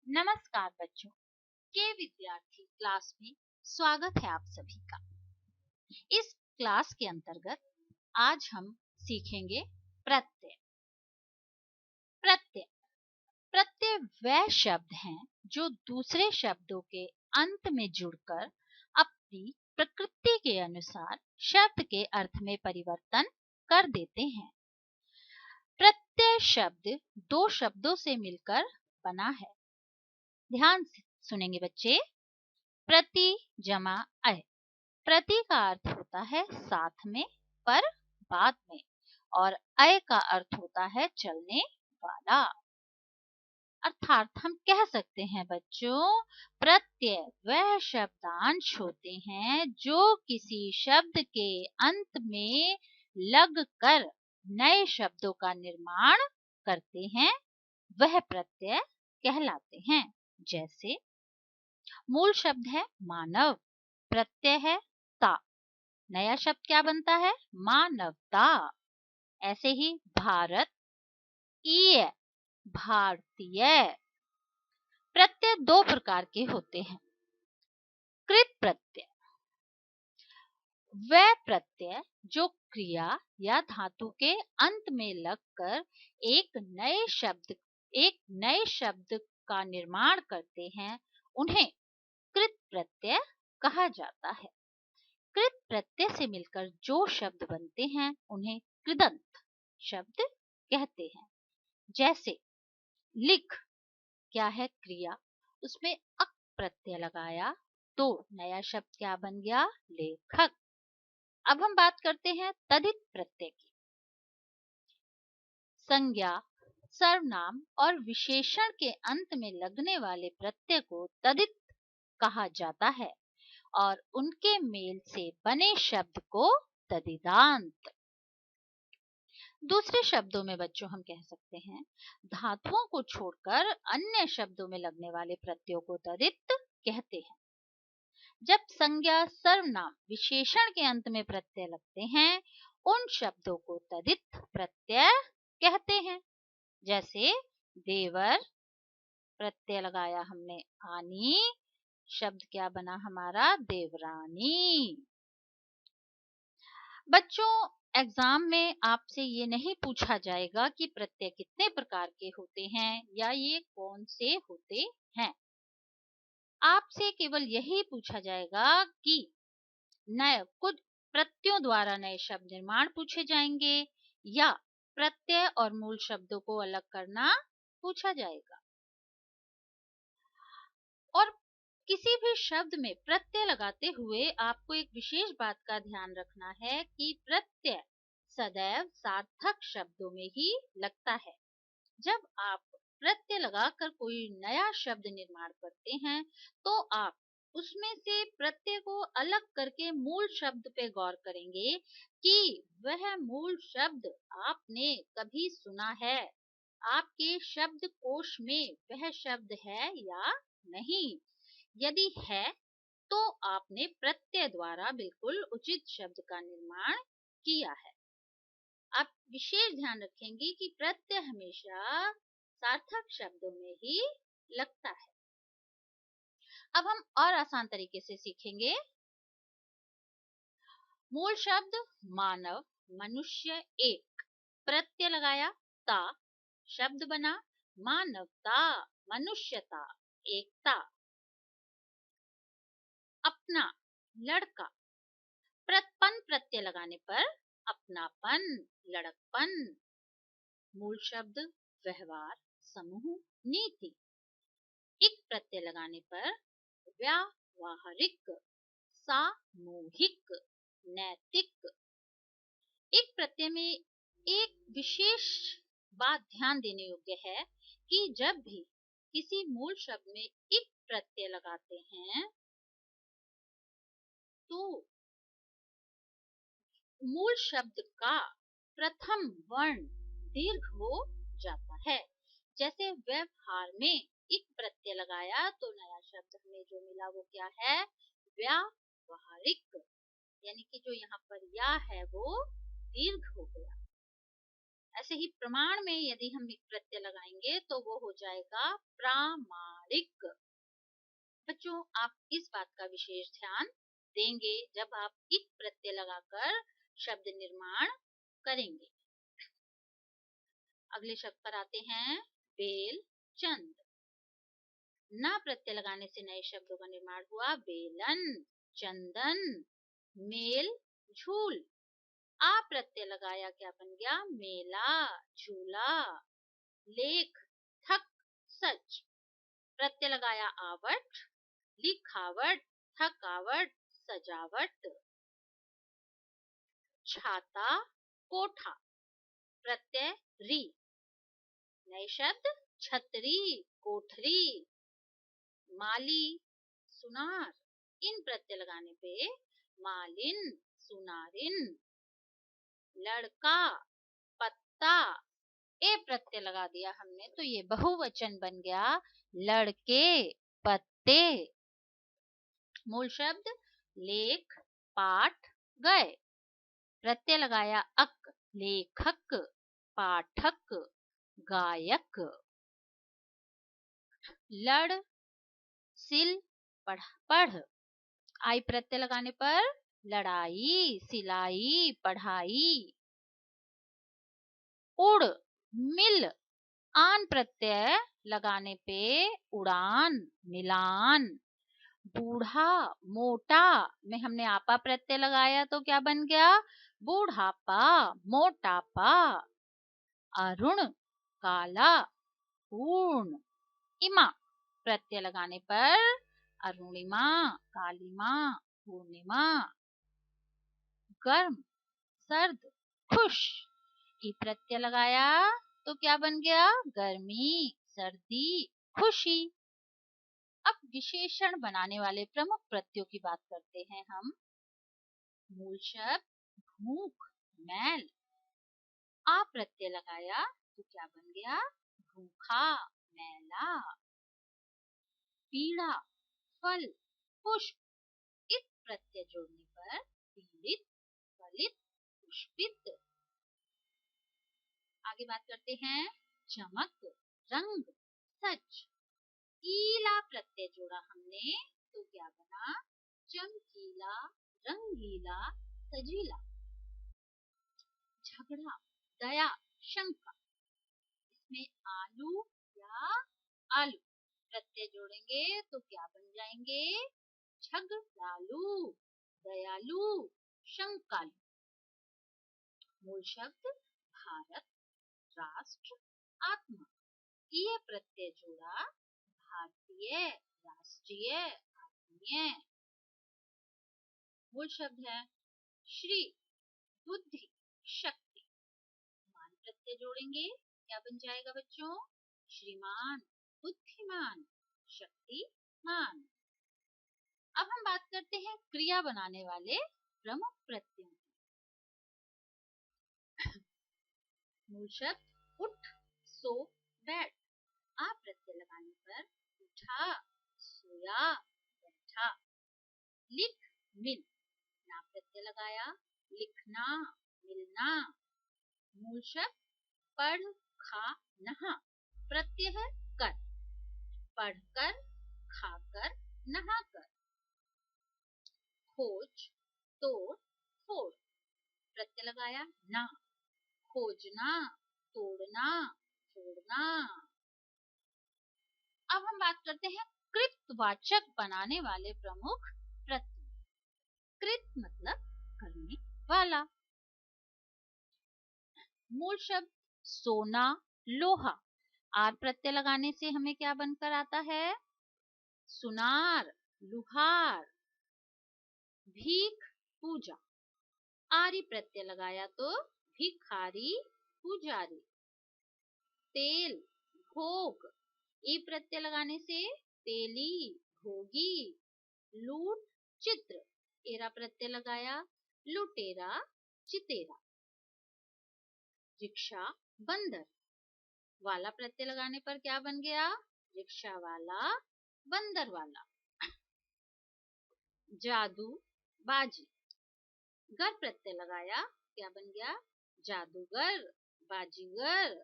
नमस्कार बच्चों के विद्यार्थी क्लास में स्वागत है आप सभी का। इस क्लास के अंतर्गत आज हम सीखेंगे प्रत्यय। प्रत्यय प्रत्यय वह शब्द हैं जो दूसरे शब्दों के अंत में जुड़कर अपनी प्रकृति के अनुसार शब्द के अर्थ में परिवर्तन कर देते हैं। प्रत्यय शब्द दो शब्दों से मिलकर बना है। ध्यान से सुनेंगे बच्चे। प्रति जमा अय। प्रति का अर्थ होता है साथ में, पर, बाद में, और अय का अर्थ होता है चलने वाला। अर्थात हम कह सकते हैं बच्चों, प्रत्यय वह शब्दांश होते हैं जो किसी शब्द के अंत में लग कर नए शब्दों का निर्माण करते हैं, वह प्रत्यय कहलाते हैं। जैसे मूल शब्द है मानव, प्रत्यय है ता, नया शब्द क्या बनता है? मानवता। ऐसे ही भारत, ईय, भारतीय। प्रत्यय दो प्रकार के होते हैं। कृत प्रत्यय वह प्रत्यय जो क्रिया या धातु के अंत में लगकर एक नए शब्द का निर्माण करते हैं, उन्हें कृत प्रत्यय कहा जाता है। कृत प्रत्यय से मिलकर जो शब्द बनते हैं उन्हें कृदंत शब्द कहते हैं। जैसे लिख क्या है? क्रिया, उसमें अक प्रत्यय लगाया तो नया शब्द क्या बन गया? लेखक। अब हम बात करते हैं तदित प्रत्यय की। संज्ञा, सर्वनाम और विशेषण के अंत में लगने वाले प्रत्यय को तदित कहा जाता है और उनके मेल से बने शब्द को तदिदांत। दूसरे शब्दों में बच्चों हम कह सकते हैं, धातुओं को छोड़कर अन्य शब्दों में लगने वाले प्रत्ययों को तदित कहते हैं। जब संज्ञा, सर्वनाम, विशेषण के अंत में प्रत्यय लगते हैं, उन शब्दों को तदित प्रत्यय कहते हैं। जैसे देवर, प्रत्यय लगाया हमने आनी, शब्द क्या बना हमारा? देवरानी। बच्चों, एग्जाम में आपसे ये नहीं पूछा जाएगा कि प्रत्यय कितने प्रकार के होते हैं या ये कौन से होते हैं। आपसे केवल यही पूछा जाएगा कि नए कुछ प्रत्ययों द्वारा नए शब्द निर्माण पूछे जाएंगे या प्रत्यय और मूल शब्दों को अलग करना पूछा जाएगा। और किसी भी शब्द में प्रत्यय लगाते हुए आपको एक विशेष बात का ध्यान रखना है कि प्रत्यय सदैव सार्थक शब्दों में ही लगता है। जब आप प्रत्यय लगाकर कोई नया शब्द निर्माण करते हैं तो आप उसमें से प्रत्यय को अलग करके मूल शब्द पे गौर करेंगे कि वह मूल शब्द आपने कभी सुना है, आपके शब्दकोश में वह शब्द है या नहीं। यदि है तो आपने प्रत्यय द्वारा बिल्कुल उचित शब्द का निर्माण किया है। आप विशेष ध्यान रखेंगे कि प्रत्यय हमेशा सार्थक शब्दों में ही लगता है। अब हम और आसान तरीके से सीखेंगे। मूल शब्द मानव, मनुष्य, एक, प्रत्यय लगाया ता, शब्द बना मानवता, मनुष्यता, एकता। अपना, लड़का, प्रत्यय प्रत्यय लगाने पर अपनापन, लड़कपन। मूल शब्द व्यवहार, समूह, नीति। एक प्रत्यय लगाने पर व्यावहारिक, सामूहिक, नैतिक। एक प्रत्यय में एक विशेष बात ध्यान देने योग्य है कि जब भी किसी मूल शब्द में एक प्रत्यय लगाते हैं तो मूल शब्द का प्रथम वर्ण दीर्घ हो जाता है। जैसे व्यवहार में एक प्रत्यय लगाया तो नया शब्द हमें जो मिला वो क्या है? व्यावहारिक। यानी कि जो यहाँ पर या है वो दीर्घ हो गया। ऐसे ही प्रमाण में यदि हम इक प्रत्यय लगाएंगे तो वो हो जाएगा प्रामाणिक। बच्चों, आप इस बात का विशेष ध्यान देंगे जब आप इक प्रत्यय लगाकर शब्द निर्माण करेंगे। अगले शब्द पर आते हैं, बेल चंद। ना प्रत्यय लगाने से नए शब्दों का निर्माण हुआ, बेलन, चंदन, मेल, झूल। आ प्रत्यय लगाया, क्या बन गया, मेला, झूला, लेख, थक, सच। प्रत्यय लगाया, आवट, लिखावट, थकावट, सजावट। छाता, कोठा। प्रत्यय री। नए शब्द, छतरी, कोठरी, माली, सुनार। इन प्रत्यय लगाने पे मालिन, सुनारिन। लड़का, पत्ता। ए प्रत्यय लगा दिया हमने तो ये बहुवचन बन गया, लड़के, पत्ते। मूल शब्द, लेख, पाठ, गए। प्रत्यय लगाया, अक, लेखक, पाठक, गायक। लड़, सिल, पढ़, पढ़। आई प्रत्यय लगाने पर लड़ाई, सिलाई, पढ़ाई। उड़, मिल। आन प्रत्यय लगाने पे उड़ान, मिलान। बूढ़ा, मोटा में हमने आपा प्रत्यय लगाया तो क्या बन गया, बूढ़ापा, मोटापा। अरुण, काला, पूर्ण। इमा प्रत्यय लगाने पर अरुणिमा, कालिमा, पूर्णिमा। गर्म, सर्द, खुश। ई प्रत्यय लगाया तो क्या बन गया, गर्मी, सर्दी, खुशी। अब विशेषण बनाने वाले प्रमुख प्रत्ययों की बात करते हैं हम। मूल शब्द, भूख, मैल। आ प्रत्यय लगाया तो क्या बन गया, भूखा, मैला। पीड़ा, फल, पुष्प। इत प्रत्यय जोड़ने पर पीड़ित, फलित, पुष्पित। आगे बात करते हैं, चमक, रंग, सच। ईला प्रत्यय जोड़ा हमने तो क्या बना, चमकीला, रंगीला, सजीला। झगड़ा, दया, शंका। इसमें आलू या आलू प्रत्यय जोड़ेंगे तो क्या बन जाएंगे, झगड़ालू, दयालु, शंकालु। मूल शब्द, भारत, राष्ट्र, आत्मा। ये प्रत्यय जोड़ा, भारतीय, राष्ट्रीय, आत्मीय। मूल शब्द है, श्री, बुद्धि, शक्ति। मान प्रत्यय जोड़ेंगे क्या बन जाएगा बच्चों, श्रीमान, बुद्धिमान, शक्तिमान। अब हम बात करते हैं क्रिया बनाने वाले प्रमुख प्रत्ययों। मूल शब्द, उठ, सो, बैठ। आ प्रत्यय लगाने पर उठा, सोया, बैठा। लिख, मिल। ना प्रत्यय लगाया, लिखना, मिलना। मूल शब्द, पढ़, खा, नहा। प्रत्यय है कर, पढ़कर, खाकर, नहाकर। खोज, तोड़, फोड़। प्रत्यय लगाया, ना, खोजना, तोड़ना, फोड़ना। अब हम बात करते हैं कृतवाचक बनाने वाले प्रमुख प्रत्यय। कृत मतलब करने वाला। मूल शब्द, सोना, लोहा। आर प्रत्यय लगाने से हमें क्या बनकर आता है, सुनार, लुहार। भीख, पूजा। आरी प्रत्यय लगाया तो भिखारी, पुजारी। तेल, भोग। ई प्रत्यय लगाने से तेली, भोगी। लूट, चित्र। एरा प्रत्यय लगाया, लुटेरा, चितेरा। रिक्शा, बंदर। वाला प्रत्यय लगाने पर क्या बन गया, रिक्शा वाला, बंदर वाला। जादू, बाजी। गर प्रत्यय लगाया क्या बन गया, जादूगर, बाजीगर।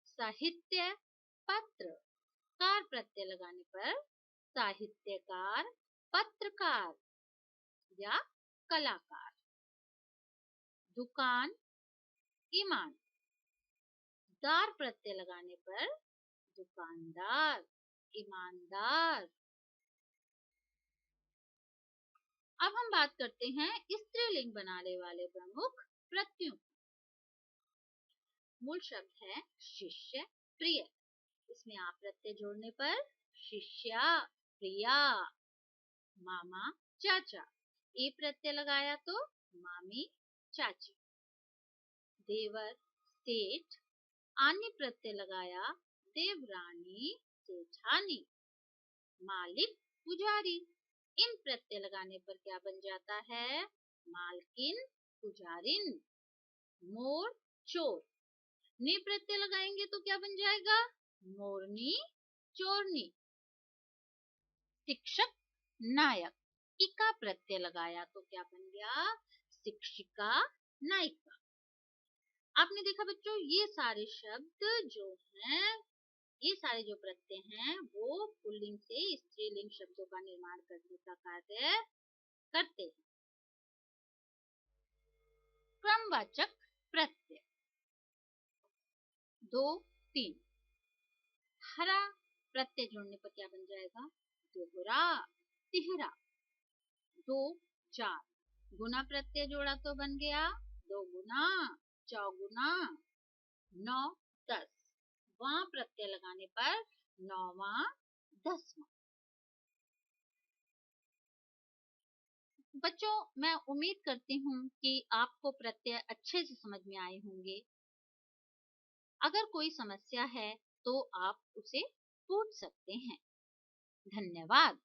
साहित्य, पत्र, कार प्रत्यय लगाने पर साहित्यकार, पत्रकार या कलाकार। दुकान, ईमान, दार प्रत्यय लगाने पर दुकानदार, ईमानदार। अब हम बात करते हैं स्त्रीलिंग बनाने वाले प्रमुख प्रत्ययों। मूल शब्द है शिष्य, प्रिय। इसमें आप प्रत्यय जोड़ने पर शिष्या, प्रिया। मामा, चाचा, ए प्रत्यय लगाया तो मामी, चाची। देवर, सेठ, आनी प्रत्यय लगाया देवरानी, जेठानी। मालिक, पुजारी, इन प्रत्यय लगाने पर क्या बन जाता है? मालकिन, पुजारिन। मोर, चोर, ने प्रत्यय लगाएंगे तो क्या बन जाएगा? मोरनी, चोरनी। शिक्षक, नायक, इका प्रत्यय लगाया तो क्या बन गया? शिक्षिका, नायिका। आपने देखा बच्चों, ये सारे शब्द जो हैं, ये सारे जो प्रत्यय हैं वो पुल्लिंग से स्त्रीलिंग शब्दों का निर्माण करने का कार्य करते हैं। क्रमवाचक प्रत्यय 2, 3। हरा प्रत्यय जोड़ने पर क्या बन जाएगा? दोहरा, तिहरा। 2, 4। गुना प्रत्यय जोड़ा तो बन गया दोगुना, चौगुना। 9, 10। वां प्रत्यय लगाने पर नौवां, दसवां। बच्चों, मैं उम्मीद करती हूँ कि आपको प्रत्यय अच्छे से समझ में आए होंगे। अगर कोई समस्या है तो आप उसे पूछ सकते हैं। धन्यवाद।